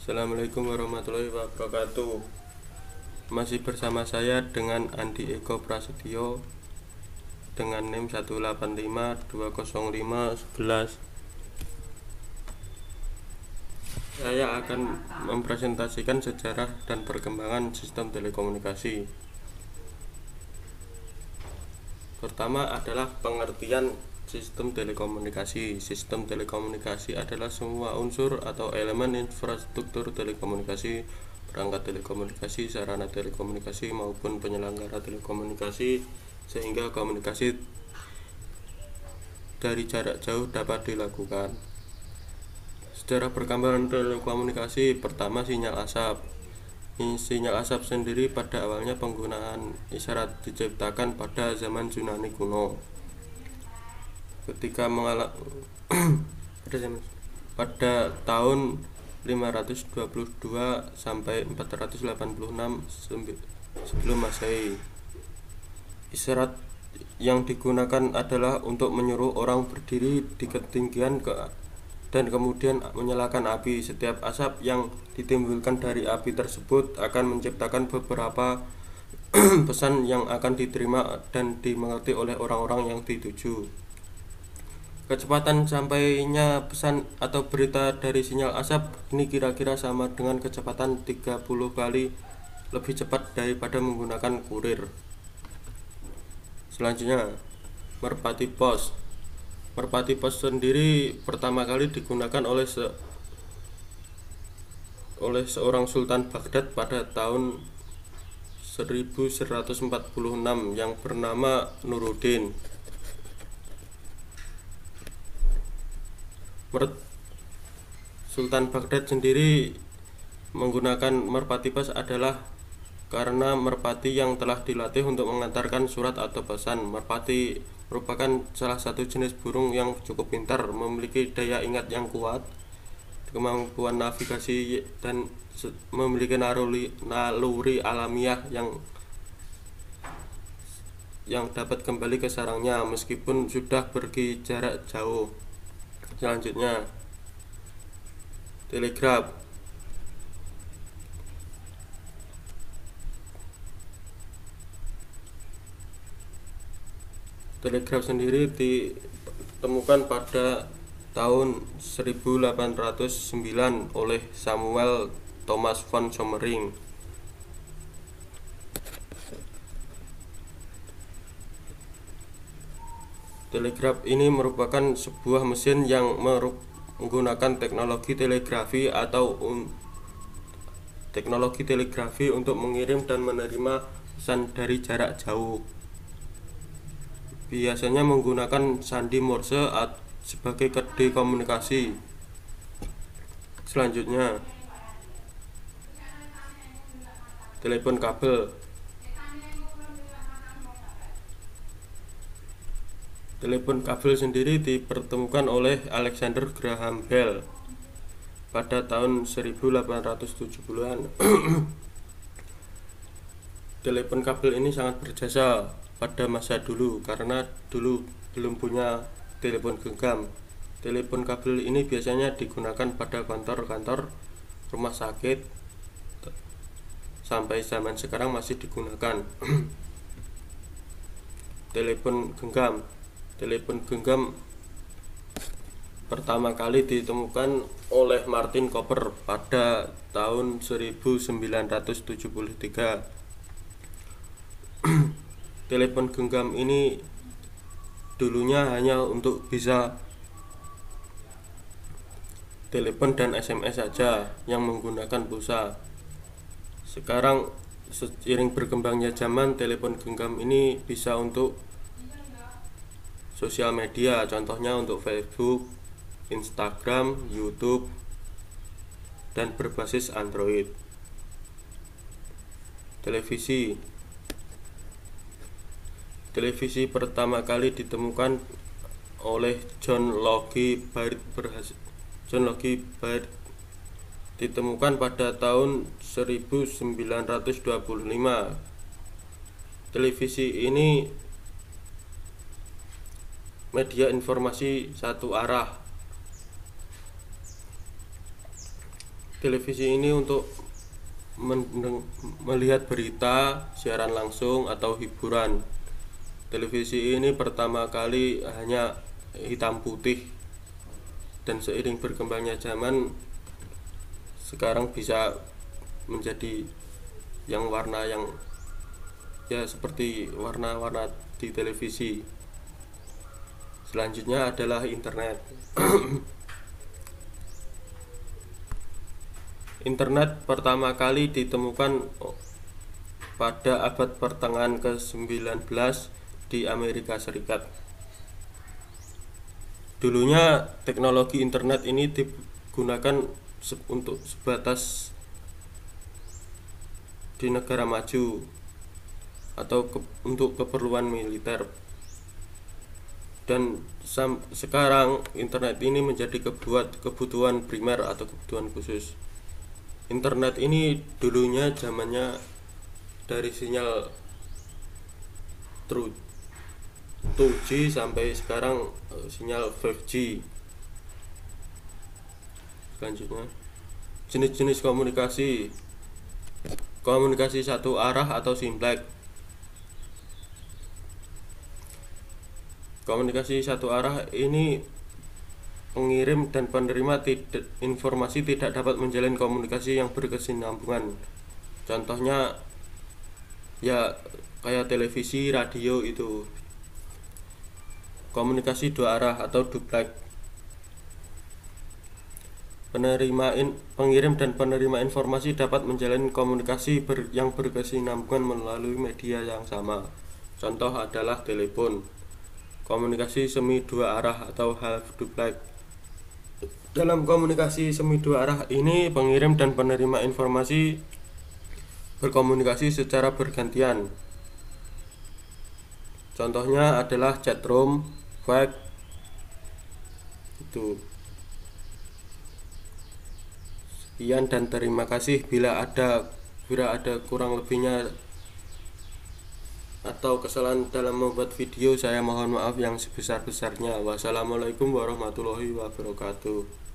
Assalamualaikum warahmatullahi wabarakatuh. Masih bersama saya dengan Andi Eko Prasetyo dengan NIM 18520511. Saya akan mempresentasikan sejarah dan perkembangan sistem telekomunikasi. Pertama adalah pengertian sistem telekomunikasi. Sistem telekomunikasi adalah semua unsur atau elemen infrastruktur telekomunikasi, perangkat telekomunikasi, sarana telekomunikasi maupun penyelenggara telekomunikasi sehingga komunikasi dari jarak jauh dapat dilakukan. Sejarah perkembangan telekomunikasi. Pertama, sinyal asap. Sinyal asap sendiri pada awalnya penggunaan isyarat diciptakan pada zaman Yunani kuno. Ketika pada tahun 522 sampai 486 sebelum Masehi. Isyarat yang digunakan adalah untuk menyuruh orang berdiri di ketinggian dan kemudian menyalakan api. Setiap asap yang ditimbulkan dari api tersebut akan menciptakan beberapa pesan yang akan diterima dan dimengerti oleh orang-orang yang dituju. Kecepatan sampainya pesan atau berita dari sinyal asap ini kira-kira sama dengan kecepatan 30 kali lebih cepat daripada menggunakan kurir. Selanjutnya, merpati pos. Merpati pos sendiri pertama kali digunakan oleh seorang Sultan Baghdad pada tahun 1146 yang bernama Nuruddin. Sultan Baghdad sendiri menggunakan merpati pos adalah karena merpati yang telah dilatih untuk mengantarkan surat atau pesan. Merpati merupakan salah satu jenis burung yang cukup pintar, memiliki daya ingat yang kuat, kemampuan navigasi, dan memiliki naluri alamiah yang dapat kembali ke sarangnya meskipun sudah pergi jarak jauh. Selanjutnya, telegraf. Telegraf sendiri ditemukan pada tahun 1809 oleh Samuel Thomas von Sommering. Telegraf ini merupakan sebuah mesin yang menggunakan teknologi telegrafi untuk mengirim dan menerima pesan dari jarak jauh. Biasanya menggunakan sandi Morse sebagai kode komunikasi. Selanjutnya, telepon kabel. Telepon kabel sendiri dipertemukan oleh Alexander Graham Bell pada tahun 1870-an. Telepon kabel ini sangat berjasa pada masa dulu karena dulu belum punya telepon genggam. Telepon kabel ini biasanya digunakan pada kantor-kantor, rumah sakit, sampai zaman sekarang masih digunakan. Telepon genggam. Telepon genggam pertama kali ditemukan oleh Martin Cooper pada tahun 1973. Telepon genggam ini dulunya hanya untuk bisa telepon dan SMS saja yang menggunakan pulsa. Sekarang seiring berkembangnya zaman, telepon genggam ini bisa untuk sosial media, contohnya untuk Facebook, Instagram, YouTube, dan berbasis Android. Televisi. Televisi pertama kali ditemukan oleh John Logie Baird ditemukan pada tahun 1925. Televisi ini media informasi satu arah. televisi ini untuk melihat berita, siaran langsung atau hiburan. Televisi ini pertama kali hanya hitam putih, dan seiring berkembangnya zaman sekarang bisa menjadi yang warna, yang ya seperti warna-warna di televisi. Selanjutnya adalah internet. Internet pertama kali ditemukan pada abad pertengahan ke-19 di Amerika Serikat. Dulunya teknologi internet ini digunakan untuk sebatas di negara maju atau untuk keperluan militer. Dan sekarang internet ini menjadi kebutuhan primer atau kebutuhan khusus. Internet ini dulunya zamannya dari sinyal 2G sampai sekarang sinyal 5G. Selanjutnya, jenis-jenis komunikasi satu arah atau simplex. Komunikasi satu arah ini pengirim dan penerima informasi tidak dapat menjalin komunikasi yang berkesinambungan. Contohnya ya kayak televisi, radio itu. Komunikasi dua arah atau duplex. Pengirim dan penerima informasi dapat menjalin komunikasi yang berkesinambungan melalui media yang sama. Contoh adalah telepon. Komunikasi semi dua arah atau half duplex. Dalam komunikasi semi dua arah ini, pengirim dan penerima informasi berkomunikasi secara bergantian. Contohnya adalah chatroom, fax, itu. Sekian dan terima kasih. Bila ada kurang lebihnya atau kesalahan dalam membuat video, saya mohon maaf yang sebesar-besarnya. Wassalamualaikum warahmatullahi wabarakatuh.